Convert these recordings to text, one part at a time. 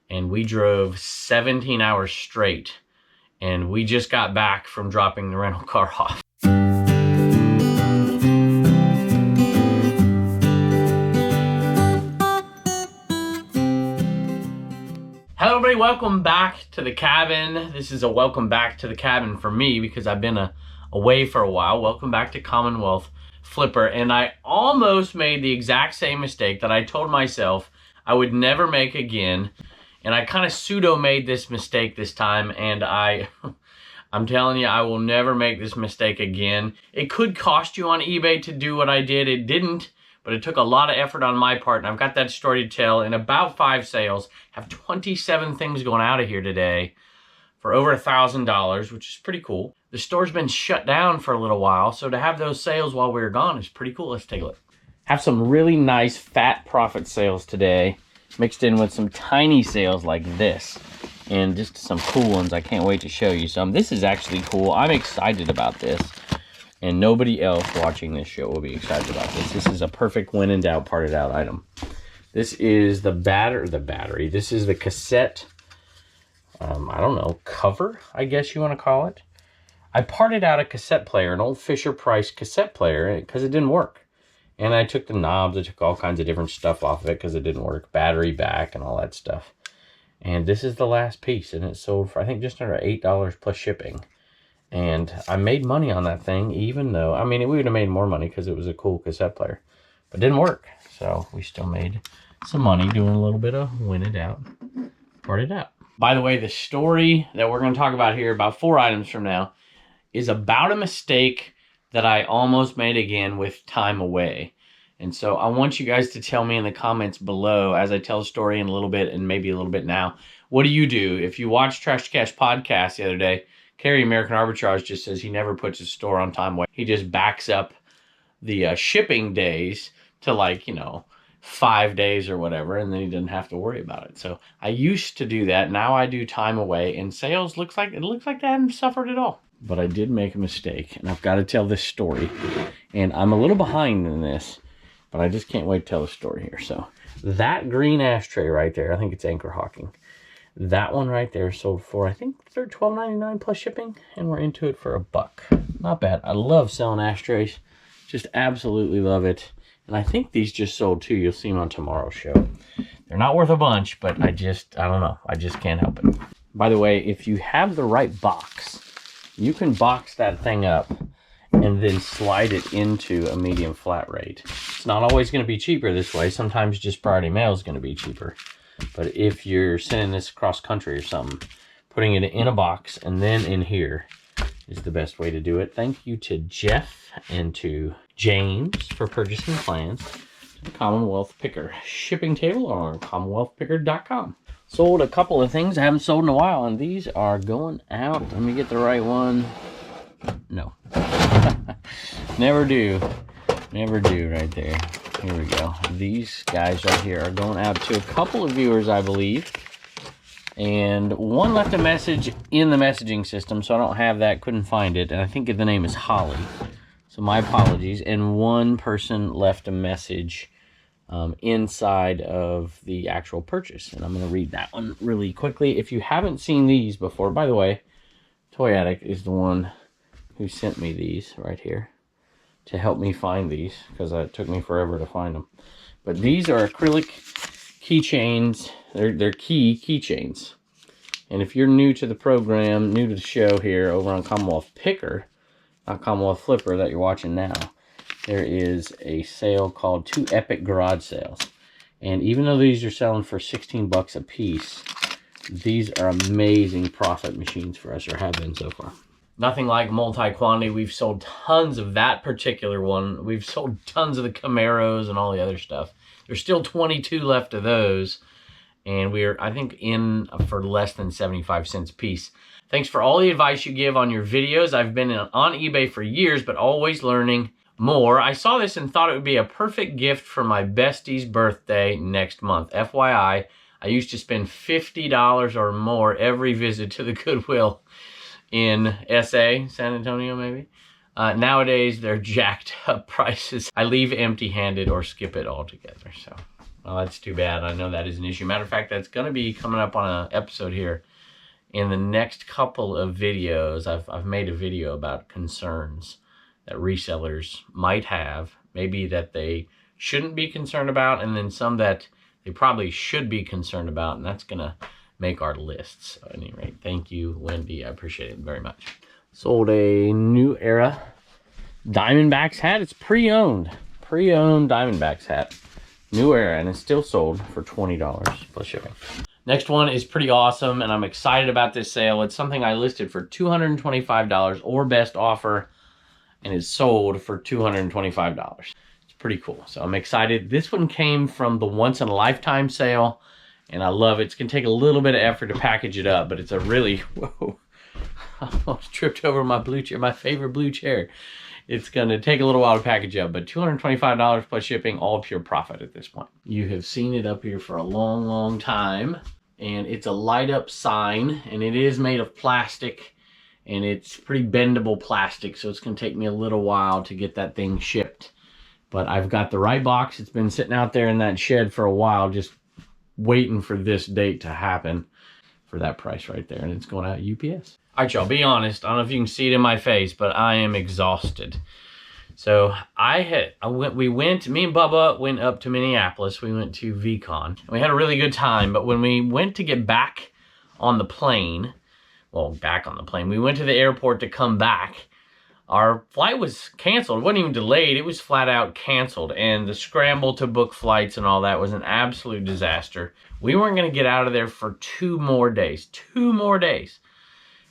and we drove 17 hours straight, and we just got back from dropping the rental car off. Hello everybody, welcome back to the cabin. This is a welcome back to the cabin for me because I've been away for a while. Welcome back to Commonwealth Flipper. And I almost made the exact same mistake that I told myself I would never make again. And I kind of pseudo made this mistake this time, and I'm telling you, I will never make this mistake again. It could cost you on eBay to do what I did. It didn't. But it took a lot of effort on my part, and I've got that story to tell in about 5 sales. Have 27 things going out of here today for over $1,000, which is pretty cool. The store's been shut down for a little while, so to have those sales while we were gone is pretty cool. Let's take a look. Have some really nice fat profit sales today, mixed in with some tiny sales like this, and just some cool ones I can't wait to show you some. This is actually cool. I'm excited about this. And nobody else watching this show will be excited about this. This is a perfect when in doubt, parted out item. This is the battery. This is the cassette, I don't know, cover, I guess you want to call it. I parted out a cassette player, an old Fisher-Price cassette player, because it didn't work. And I took the knobs, I took all kinds of different stuff off of it because it didn't work. Battery back and all that stuff. And this is the last piece, and it sold for, I think, just under $8 plus shipping. And I made money on that thing, even though, I mean, we would have made more money because it was a cool cassette player. But it didn't work. So we still made some money doing a little bit of win it out, parted out. By the way, the story that we're going to talk about here, about 4 items from now, is about a mistake that I almost made again with time away. And so I want you guys to tell me in the comments below, as I tell the story in a little bit and maybe a little bit now, what do you do? If you watched Trash to Cash podcast the other day, Carrie American Arbitrage just says he never puts his store on time away. He just backs up the shipping days to, like, 5 days or whatever, and then he doesn't have to worry about it. So I used to do that. Now I do time away, and sales looks like they haven't suffered at all. But I did make a mistake, and I've got to tell this story. And I'm a little behind in this, but I just can't wait to tell the story here. So that green ashtray right there, I think it's Anchor Hawking. That one right there sold for, I think, $12.99 plus shipping, and we're into it for $1. Not bad. I love selling ashtrays. Just absolutely love it. And I think these just sold too. You'll see them on tomorrow's show. They're not worth a bunch, but I don't know. I just can't help it. By the way, if you have the right box, you can box that thing up and then slide it into a medium flat rate. It's not always going to be cheaper this way. Sometimes just priority mail is going to be cheaper. But if you're sending this across country or something, putting it in a box and then in here is the best way to do it. Thank you to Jeff and to James for purchasing plans to the Commonwealth Picker shipping table on CommonwealthPicker.com. Sold a couple of things I haven't sold in a while, and these are going out. Let me get the right one. No. Never do right there. Here we go. These guys right here are going out to a couple of viewers, I believe. And one left a message in the messaging system, so I don't have that, couldn't find it. And I think the name is Holly. So my apologies. And one person left a message inside of the actual purchase. And I'm going to read that one really quickly. If you haven't seen these before, by the way, Toy Addict is the one who sent me these right here to help me find these, because it took me forever to find them. But these are acrylic keychains. They're keychains. And if you're new to the program, new to the show here over on Commonwealth Picker, not Commonwealth Flipper that you're watching now, there is a sale called 2 Epic Garage Sales. And even though these are selling for $16 a piece, these are amazing profit machines for us, or have been so far. Nothing like multi-quantity. We've sold tons of that particular one. We've sold tons of the Camaros and all the other stuff. There's still 22 left of those. And we're, I think, in for less than 75 cents a piece. Thanks for all the advice you give on your videos. I've been on eBay for years, but always learning more. I saw this and thought it would be a perfect gift for my bestie's birthday next month. FYI, I used to spend $50 or more every visit to the Goodwill in SA, San Antonio maybe. Nowadays, they're jacked up prices. I leave empty-handed or skip it altogether. So Well, that's too bad. I know that is an issue. Matter of fact, that's going to be coming up on an episode here in the next couple of videos. I've made a video about concerns that resellers might have, maybe that they shouldn't be concerned about, and then some that they probably should be concerned about, and that's going to make our list. So at any rate, thank you, Wendy. I appreciate it very much. Sold a New Era Diamondbacks hat. It's pre-owned Diamondbacks hat. New Era, and it's still sold for $20 plus shipping. Next one is pretty awesome, and I'm excited about this sale. It's something I listed for $225 or best offer, and it's sold for $225. It's pretty cool, so I'm excited. This one came from the once in a lifetime sale, and I love it. It's gonna take a little bit of effort to package it up, but it's a really, whoa, I almost tripped over my blue chair, my favorite blue chair. It's going to take a little while to package up, but $225 plus shipping, all pure profit at this point. You have seen it up here for a long, long time, and it's a light up sign, and it is made of plastic, and it's pretty bendable plastic, so it's going to take me a little while to get that thing shipped. But I've got the right box. It's been sitting out there in that shed for a while, just waiting for this date to happen for that price right there, and it's going out UPS. All right, y'all, be honest. I don't know if you can see it in my face, but I am exhausted. So me and Bubba went up to Minneapolis. We went to VCon, and we had a really good time. But when we went to get back on the plane, we went to the airport to come back. Our flight was canceled. It wasn't even delayed. It was flat out canceled. And the scramble to book flights and all that was an absolute disaster. We weren't going to get out of there for 2 more days. 2 more days.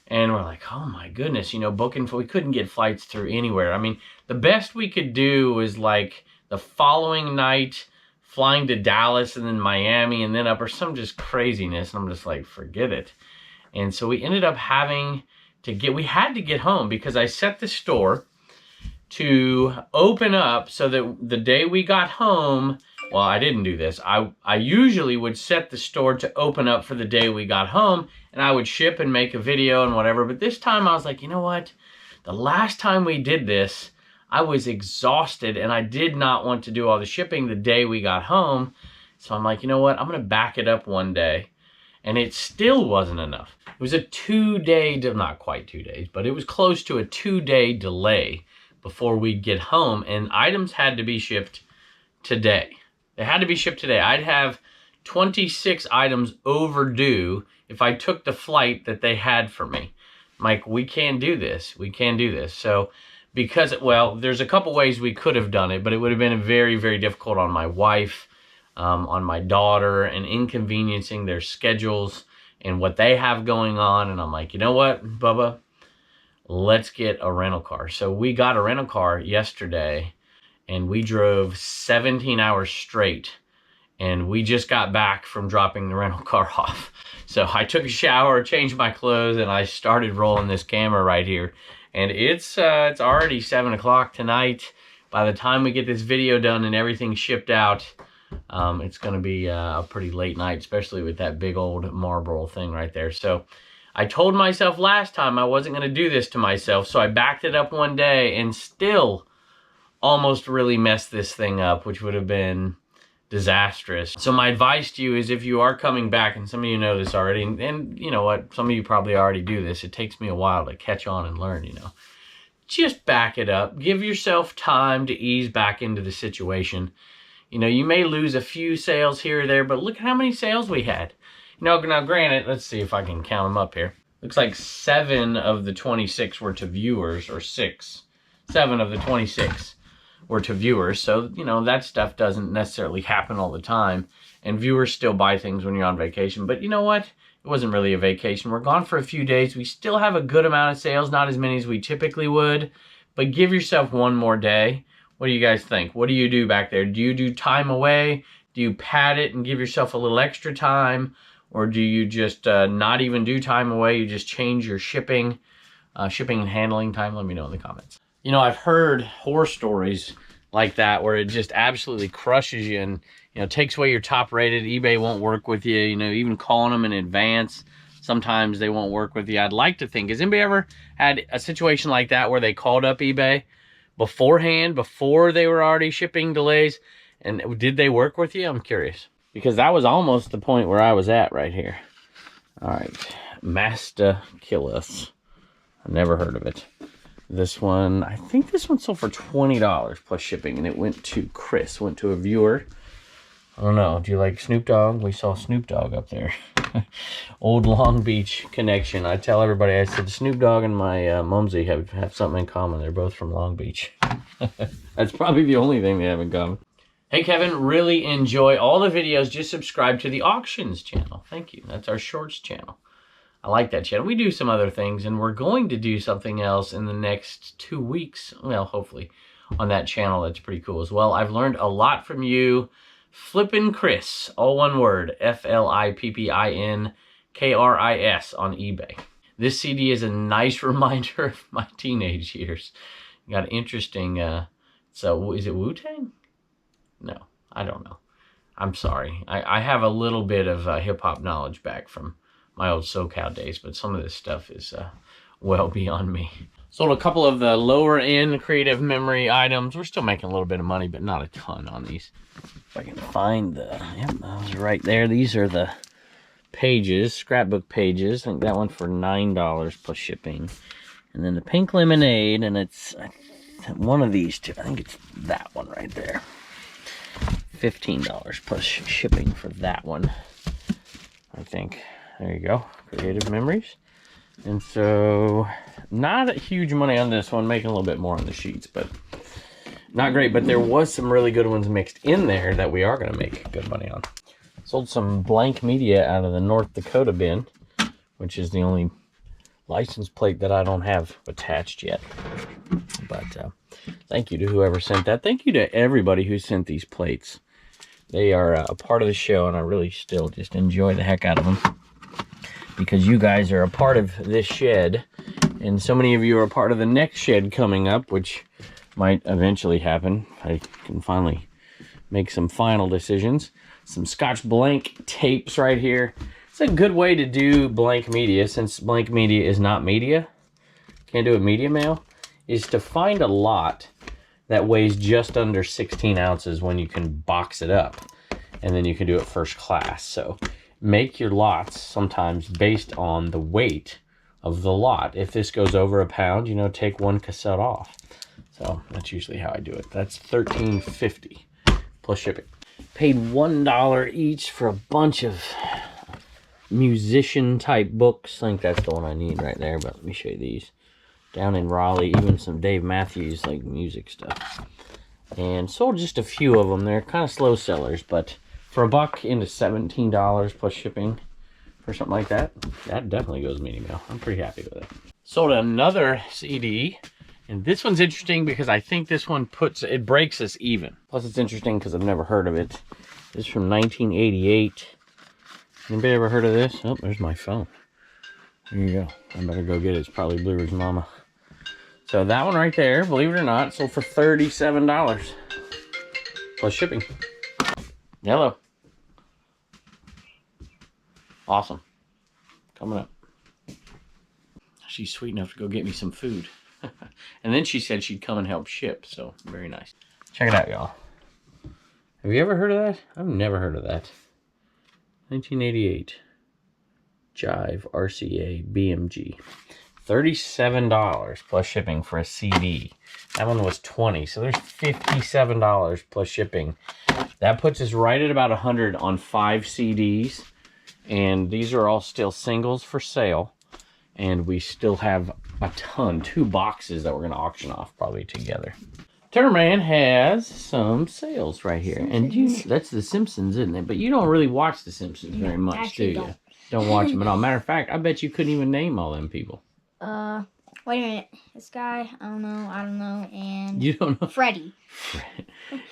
And we're like, oh my goodness, you know, we couldn't get flights through anywhere. I mean, the best we could do was like the following night, flying to Dallas and then Miami and then up, or some just craziness. And I'm just like, forget it. And so we ended up we had to get home because I set the store to open up so that the day we got home, well, I didn't do this. I usually would set the store to open up for the day we got home, and I would ship and make a video and whatever. But this time I was like, you know what? The last time we did this, I was exhausted, and I did not want to do all the shipping the day we got home. So I'm like, you know what? I'm going to back it up one day. And it still wasn't enough. It was a 2-day, not quite 2 days, but it was close to a 2-day delay before we'd get home, and items had to be shipped today. They had to be shipped today. I'd have 26 items overdue if I took the flight that they had for me. I'm like, we can't do this. We can't do this. So there's a couple ways we could have done it, but it would have been very, very difficult on my wife, on my daughter, and inconveniencing their schedules and what they have going on. And I'm like, you know what, Bubba, let's get a rental car. So we got a rental car yesterday, and we drove 17 hours straight, and we just got back from dropping the rental car off. So I took a shower, changed my clothes, and I started rolling this camera right here. And it's already 7 o'clock tonight. By the time we get this video done and everything shipped out, it's going to be a pretty late night, especially with that big old Marlboro thing right there. So I told myself last time I wasn't going to do this to myself, so I backed it up one day and still almost really messed this thing up, which would have been disastrous. So my advice to you is, if you are coming back, and some of you know this already, and you know what, some of you probably already do this, it takes me a while to catch on and learn, you know. Just back it up. Give yourself time to ease back into the situation. You know, you may lose a few sales here or there, but look at how many sales we had. You know, now granted, let's see if I can count them up here. Looks like 7 of the 26 were to viewers, or 6. 7 of the 26 were to viewers. So, you know, that stuff doesn't necessarily happen all the time. And viewers still buy things when you're on vacation. But you know what? It wasn't really a vacation. We're gone for a few days. We still have a good amount of sales, not as many as we typically would. But give yourself one more day. What do you guys think? What do you do back there? Do you do time away? Do you pad it and give yourself a little extra time? Or do you just not even do time away? You just change your shipping and handling time? Let me know in the comments. You know, I've heard horror stories like that where it just absolutely crushes you and, you know, takes away your top rated. eBay won't work with you. You know, even calling them in advance, sometimes they won't work with you. I'd like to think, has anybody ever had a situation like that where they called up eBay beforehand, before they were already shipping delays, And did they work with you? I'm curious. Because that was almost the point where I was at right here. All right. Masta Killis. I've never heard of it. This one, I think this one sold for $20 plus shipping, and it went to Chris, went to a viewer. I don't know. Do you like Snoop Dogg? We saw Snoop Dogg up there. Old Long Beach connection. I tell everybody, I said Snoop Dogg and my mumsy have something in common. They're both from Long Beach. That's probably the only thing they have in common. Hey, Kevin, really enjoy all the videos. Just subscribe to the auctions channel. Thank you. That's our shorts channel. I like that channel. We do some other things, and we're going to do something else in the next 2 weeks. Well, hopefully on that channel. That's pretty cool as well. I've learned a lot from you. Flippin' Chris, all one word, FLIPPINKRIS on eBay. This CD is a nice reminder of my teenage years. You got interesting, so is it Wu-Tang? No, I don't know. I'm sorry. I have a little bit of hip-hop knowledge back from my old SoCal days, but some of this stuff is well beyond me. Sold a couple of the lower end creative memory items. We're still making a little bit of money, but not a ton on these. If I can find the, yep, those are right there. These are the pages, scrapbook pages. I think that one for $9 plus shipping. And then the pink lemonade, and it's one of these two. I think it's that one right there. $15 plus shipping for that one, I think. There you go, creative memories. And so, not huge money on this one, making a little bit more on the sheets, but not great. But there was some really good ones mixed in there that we are going to make good money on. Sold some blank media out of the North Dakota bin, which is the only license plate that I don't have attached yet. But thank you to whoever sent that. Thank you to everybody who sent these plates. They are a part of the show, and I really still just enjoy the heck out of them, because you guys are a part of this shed, and so many of you are a part of the next shed coming up, which might eventually happen. I can finally make some final decisions. Some Scotch blank tapes right here. It's a good way to do blank media, since blank media is not media. Can't do a media mail. Is to find a lot that weighs just under 16 ounces when you can box it up, and then you can do it first class. So make your lots sometimes based on the weight of the lot. If this goes over a pound, you know, take one cassette off. So that's usually how I do it. That's $13.50 plus shipping. Paid $1 each for a bunch of musician type books. I think that's the one I need right there, but let me show you these. Down in Raleigh, even some Dave Matthews like music stuff. And sold just a few of them. They're kind of slow sellers, but for $1 into $17 plus shipping for something like that, that definitely goes media mail. I'm pretty happy with it. Sold another CD, and this one's interesting because I think this one breaks us even. Plus it's interesting because I've never heard of it. This is from 1988. Anybody ever heard of this? Oh, there's my phone. There you go. I better go get it. It's probably Bluebird's mama. So that one right there, believe it or not, sold for $37 plus shipping. Hello. Awesome. Coming up. She's sweet enough to go get me some food. And then she said she'd come and help ship, so very nice. Check it out, y'all. Have you ever heard of that? I've never heard of that. 1988. Jive RCA BMG. $37 plus shipping for a CD. That one was $20, so there's $57 plus shipping. That puts us right at about 100 on 5 CDs, and these are all still singles for sale, and we still have a ton, 2 boxes that we're going to auction off probably together. Turnerman has some sales right here, and that's The Simpsons, isn't it? But you don't really watch The Simpsons very much, do you? Don't watch them at all. Matter of fact, I bet you couldn't even name all them people. Wait a minute. This guy, I don't know, and... You don't know? Freddy.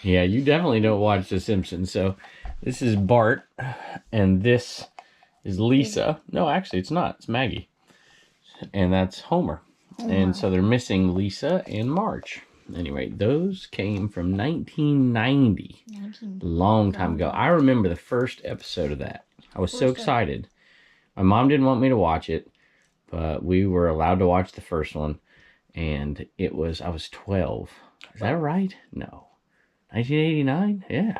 Yeah, you definitely don't watch The Simpsons. So, this is Bart, and this is Lisa. No, actually, it's not. It's Maggie. And that's Homer. And so they're missing Lisa and Marge. Anyway, those came from 1990. Long time ago. I remember the first episode of that. I was so excited. My mom didn't want me to watch it, but we were allowed to watch the first one, and I was 12. Is that right? No. 1989? Yeah.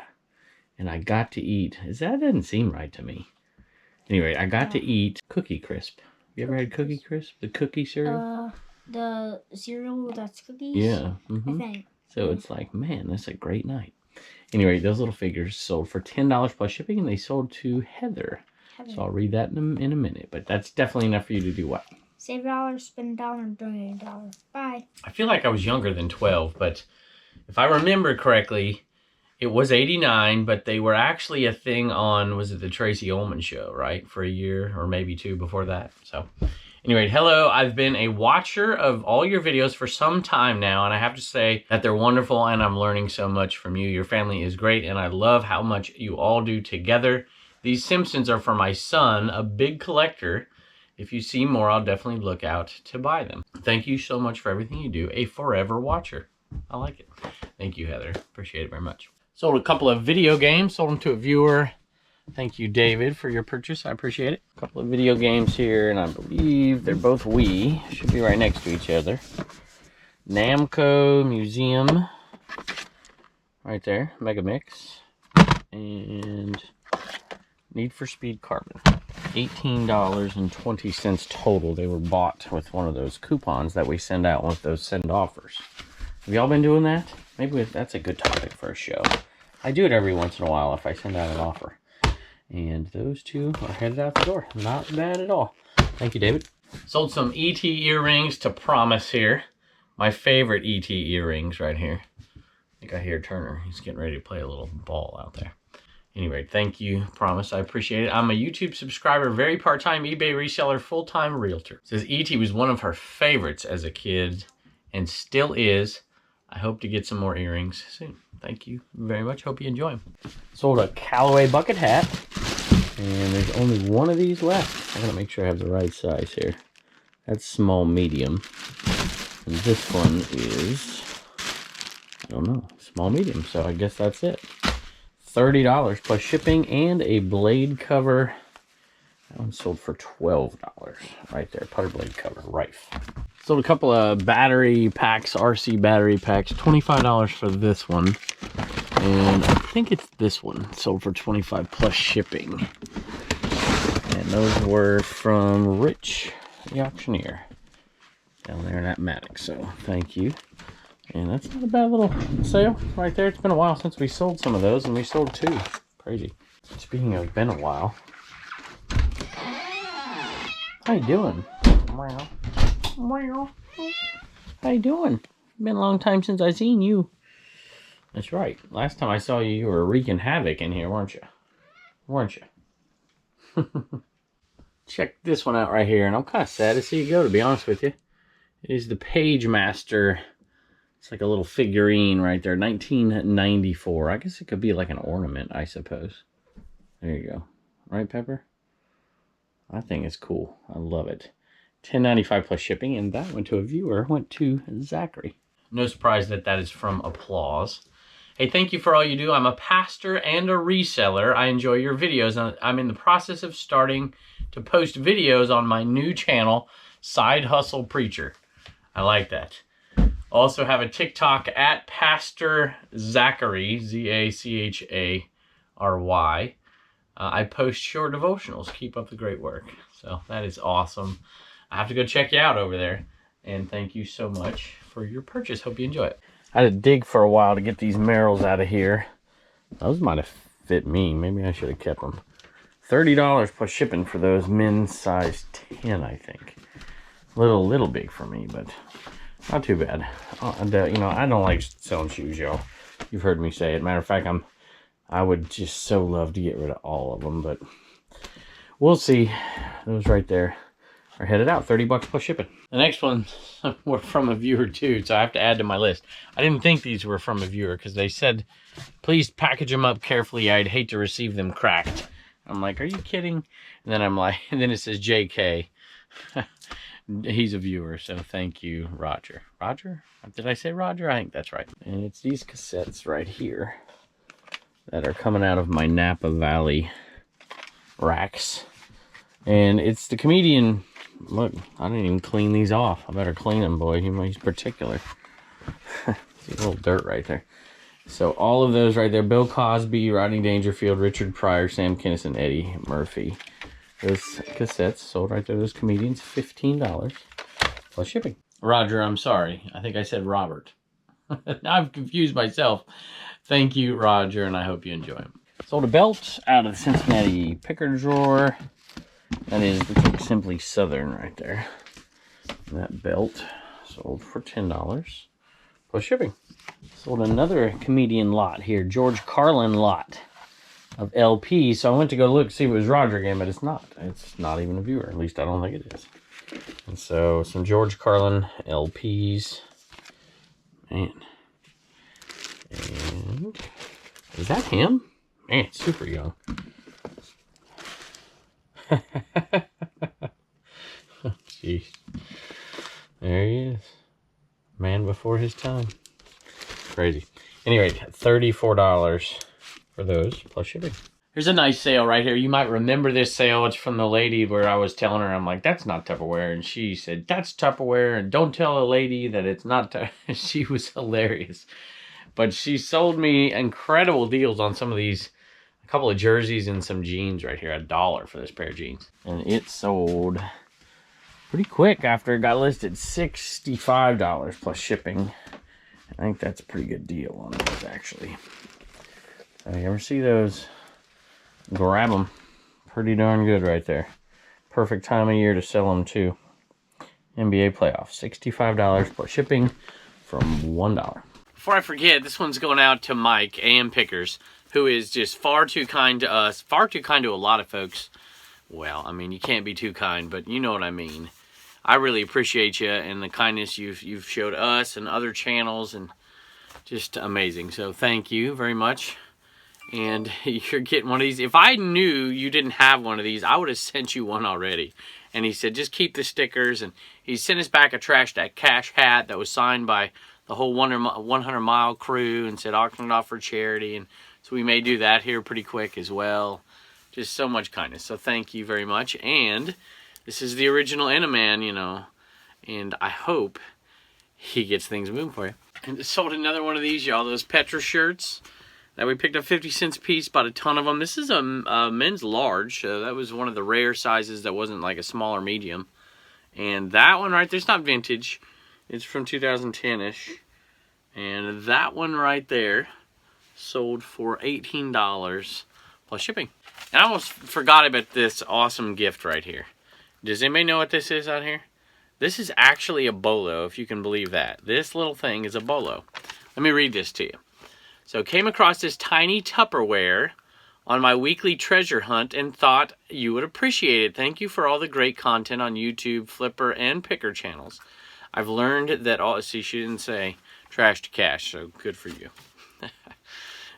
And I got to eat. That doesn't seem right to me. Anyway, I got to eat Cookie Crisp. You ever had Cookie Crisp? The cookie cereal? The cereal that's cookies? Yeah. I think. So it's like, man, that's a great night. Anyway, those little figures sold for $10 plus shipping, and they sold to Heather. So I'll read that in a minute. But that's definitely enough for you to do what? Save $1, spend $1, donate $1. Bye. I feel like I was younger than 12, but if I remember correctly, it was 89, but they were actually a thing on, was it the Tracy Ullman show, right? For a year or maybe 2 before that. So anyway, hello. I've been a watcher of all your videos for some time now, and I have to say that they're wonderful, and I'm learning so much from you. Your family is great, and I love how much you all do together. These Simpsons are for my son, a big collector. If you see more, I'll definitely look out to buy them. Thank you so much for everything you do. A forever watcher. I like it. Thank you, Heather. Appreciate it very much. Sold a couple of video games. Sold them to a viewer. Thank you, David, for your purchase. I appreciate it. A couple of video games here, and I believe they're both Wii. Should be right next to each other. Namco Museum. Right there. Mega Mix. And Need for Speed Carbon. $18.20 total. They were bought with one of those coupons that we send out with those send offers. Have y'all been doing that? Maybe that's a good topic for a show. I do it every once in a while if I send out an offer. And those two are headed out the door. Not bad at all. Thank you, David. Sold some ET earrings to Promise here. My favorite ET earrings right here. I think I hear Turner. He's getting ready to play a little ball out there. Anyway, thank you, Promise. I appreciate it. I'm a YouTube subscriber, very part-time eBay reseller, full-time realtor. It says ET was one of her favorites as a kid and still is. I hope to get some more earrings soon. Thank you very much. Hope you enjoy them. Sold a Callaway bucket hat. And there's only one of these left. I gotta make sure I have the right size here. That's small medium. And this one is, I don't know, small medium. So I guess that's it. $30 plus shipping and a blade cover. That one sold for $12 right there. Putter blade cover, Rife. Sold a couple of battery packs, RC battery packs. $25 for this one. And I think it's this one. Sold for $25 plus shipping. And those were from Rich, the auctioneer. Down there in Appraiseitnow. So thank you. And that's not a bad little sale right there. It's been a while since we sold some of those, and we sold 2. Crazy. Speaking of been a while. How you doing? How you doing? Been a long time since I seen you. That's right. Last time I saw you, you were wreaking havoc in here, weren't you? Weren't you? Check this one out right here, and I'm kind of sad to see you go, to be honest with you. It is the Page Master. It's like a little figurine right there. 1994. I guess it could be like an ornament, I suppose. There you go. Right, Pepper? I think it's cool. I love it. $10.95 plus shipping, and that went to a viewer. Went to Zachary. No surprise that that is from Applause. Hey, thank you for all you do. I'm a pastor and a reseller. I enjoy your videos, and I'm in the process of starting to post videos on my new channel, Side Hustle Preacher. I like that. Also have a TikTok at Pastor Zachary, Z-A-C-H-A-R-Y. I post short devotionals. Keep up the great work. So that is awesome. I have to go check you out over there. And thank you so much for your purchase. Hope you enjoy it. I had to dig for a while to get these Merrills out of here. Those might have fit me. Maybe I should have kept them. $30 plus shipping for those men's size 10, I think. Little big for me, but not too bad. You know, I don't like selling shoes, y'all. You've heard me say it. Matter of fact, I would just so love to get rid of all of them, but we'll see. Those right there are headed out. $30 plus shipping. The next one were from a viewer too, so I have to add to my list. I didn't think these were from a viewer because they said, please package them up carefully. I'd hate to receive them cracked. I'm like, are you kidding? And then I'm like, and then it says JK. He's a viewer, so thank you, Roger. Roger? Did I say Roger? I think that's right. And it's these cassettes right here that are coming out of my Napa Valley racks. And it's the comedian. Look, I didn't even clean these off. I better clean them, boy. He's particular. See a little dirt right there. So all of those right there, Bill Cosby, Rodney Dangerfield, Richard Pryor, Sam Kinison, Eddie Murphy. Those cassettes sold right there, those comedians, $15 plus shipping. Roger, I'm sorry. I think I said Robert. I've confused myself. Thank you, Roger, and I hope you enjoy them. Sold a belt out of the Cincinnati picker drawer. That is, we took Simply Southern right there. And that belt sold for $10 plus shipping. Sold another comedian lot here, George Carlin lot of LP. So I went to go look, see if it was Roger again, but it's not. It's not even a viewer. At least I don't think it is. And so some George Carlin LPs. Man. And is that him? Man, super young. Jeez. There he is. Man before his time. Crazy. Anyway, $34 for those plus shipping. Here's a nice sale right here. You might remember this sale. It's from the lady where I was telling her, I'm like, that's not Tupperware. And she said, that's Tupperware. And don't tell a lady that it's not Tupperware. She was hilarious. But she sold me incredible deals on some of these. A couple of jerseys and some jeans right here. $1 for this pair of jeans. And it sold pretty quick after it got listed. $65 plus shipping. I think that's a pretty good deal on those, actually. So you ever see those? Grab them. Pretty darn good right there. Perfect time of year to sell them too. NBA playoffs. $65 plus shipping from $1. Before I forget, this one's going out to Mike, AM Pickers, who is just far too kind to us, far too kind to a lot of folks. Well, I mean, you can't be too kind, but you know what I mean. I really appreciate you and the kindness you've showed us and other channels, and just amazing. So thank you very much. And you're getting one of these. If I knew you didn't have one of these, I would have sent you one already. And he said, just keep the stickers. And he sent us back a Trash That Cash hat that was signed by the whole 100 Mile crew and said auction it off for charity. And so we may do that here pretty quick as well. Just so much kindness. So thank you very much. And this is the original Enaman, you know. And I hope he gets things moving for you. And sold another one of these, y'all. Those Petra shirts that we picked up 50 cents a piece, bought a ton of them. This is a men's large. That was one of the rare sizes that wasn't like a small or medium. And that one right there's not vintage. It's from 2010-ish. And that one right there sold for $18 plus shipping. And I almost forgot about this awesome gift right here. Does anybody know what this is out here? This is actually a bolo, if you can believe that. This little thing is a bolo. Let me read this to you. So came across this tiny Tupperware on my weekly treasure hunt and thought you would appreciate it. Thank you for all the great content on YouTube, Flipper, and Picker channels. I've learned that all... See, she didn't say trash to cash, so good for you.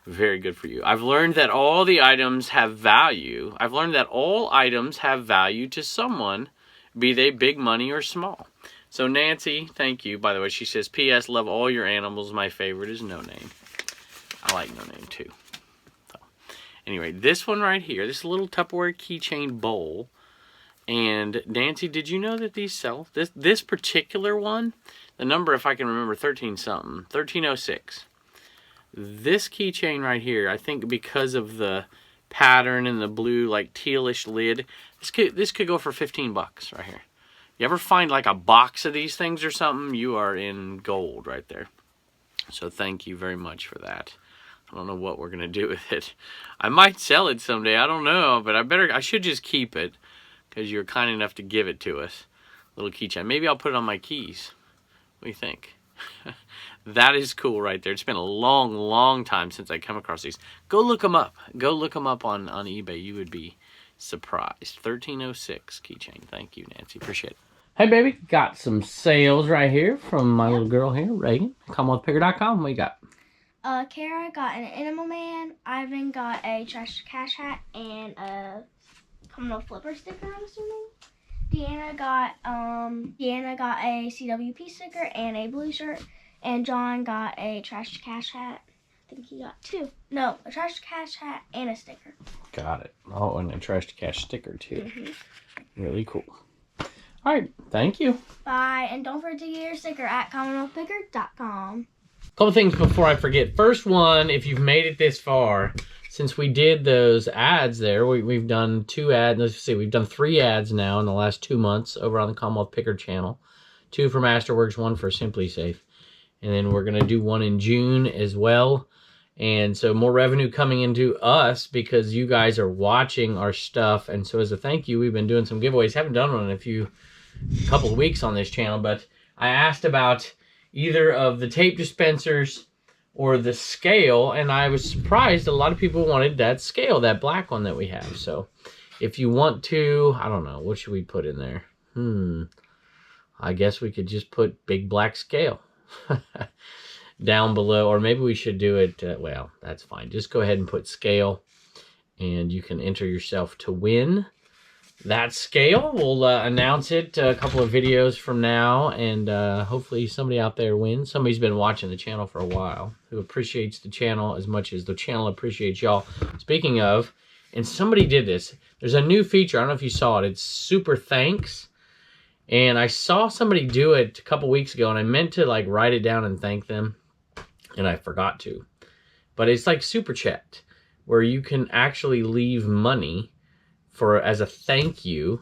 Very good for you. I've learned that all the items have value. I've learned that all items have value to someone, be they big money or small. So Nancy, thank you. By the way, she says, P.S. Love all your animals. My favorite is No Name. I like No Name too. So, anyway, this one right here, this little Tupperware keychain bowl. And Nancy, did you know that these sell? This particular one, the number, if I can remember, 13-something, 1306. This keychain right here, I think because of the pattern and the blue, like tealish lid, this could go for $15 right here. You ever find like a box of these things or something, you are in gold right there. So thank you very much for that. I don't know what we're gonna do with it. I might sell it someday, I don't know, but I should just keep it because you're kind enough to give it to us. Little keychain. Maybe I'll put it on my keys. What do you think? That is cool right there. It's been a long, long time since I come across these. Go look them up. Go look them up on eBay. You would be surprised. 1306 keychain. Thank you, Nancy. Appreciate it. Hey, baby. Got some sales right here from my little girl here, Reagan. CommonwealthPicker.com. What you got? Kara got an Animal Man. Ivan got a Trash Cash hat and a Commonwealth Flipper sticker, I'm assuming. Deanna got a CWP sticker and a blue shirt. And John got a Trash Cash hat. I think he got two. No, a Trash Cash hat and a sticker. Got it. Oh, and a Trash Cash sticker, too. Mm-hmm. Really cool. All right. Thank you. Bye. And don't forget to get your sticker at CommonwealthPicker.com. couple things before I forget. First one, if you've made it this far, since we did those ads there, we've done 2 ads. Let's see, we've done 3 ads now in the last 2 months over on the Commonwealth Picker channel. 2 for Masterworks, 1 for Simply Safe. And then we're going to do 1 in June as well. And so more revenue coming into us because you guys are watching our stuff. And so as a thank you, we've been doing some giveaways. Haven't done one in a couple of weeks on this channel, but I asked about either of the tape dispensers or the scale, and I was surprised a lot of people wanted that scale, that black one that we have. So if you want to, I don't know, what should we put in there? I guess we could just put big black scale down below, or maybe we should do it, well, that's fine. Just go ahead and put scale, and you can enter yourself to win that scale. We'll announce it a couple of videos from now, and hopefully somebody out there wins. Somebody's been watching the channel for a while who appreciates the channel as much as the channel appreciates y'all. Speaking of, and somebody did this. There's a new feature. I don't know if you saw it. It's Super Thanks. And I saw somebody do it a couple weeks ago, and I meant to like write it down and thank them, and I forgot to. But it's like Super Chat, where you can actually leave money as a thank you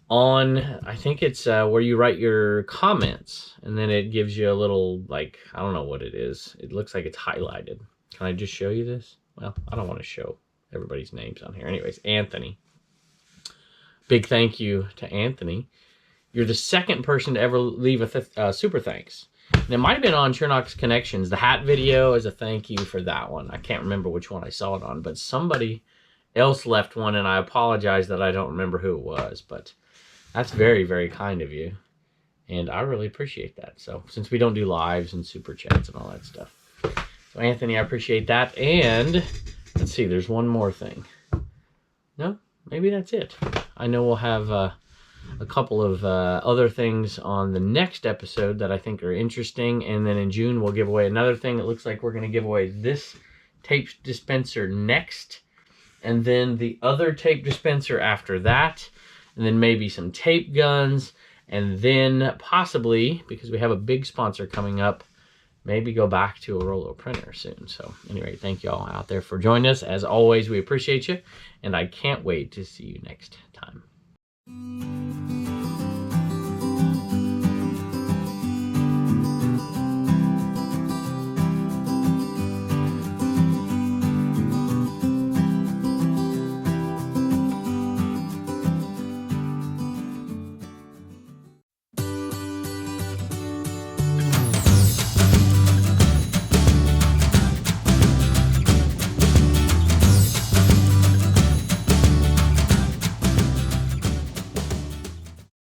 on, I think it's where you write your comments, and then it gives you a little, like, I don't know what it is. It looks like it's highlighted. Can I just show you this? Well, I don't want to show everybody's names on here. Anyways, Anthony. Big thank you to Anthony. You're the 2nd person to ever leave a super thanks. And it might have been on Chernox Connections. The hat video is a thank you for that one. I can't remember which one I saw it on, but somebody else left one, and I apologize that I don't remember who it was, but that's very, very kind of you, and I really appreciate that. So since we don't do lives and super chats and all that stuff, so Anthony, I appreciate that. And let's see, there's one more thing. No, maybe that's it. I know we'll have a couple of other things on the next episode that I think are interesting, and then in June we'll give away another thing. It looks like we're going to give away this tape dispenser next, and then the other tape dispenser after that, and then maybe some tape guns, and then possibly, because we have a big sponsor coming up, maybe go back to a roller printer soon. So anyway, thank you all out there for joining us. As always, we appreciate you, and I can't wait to see you next time.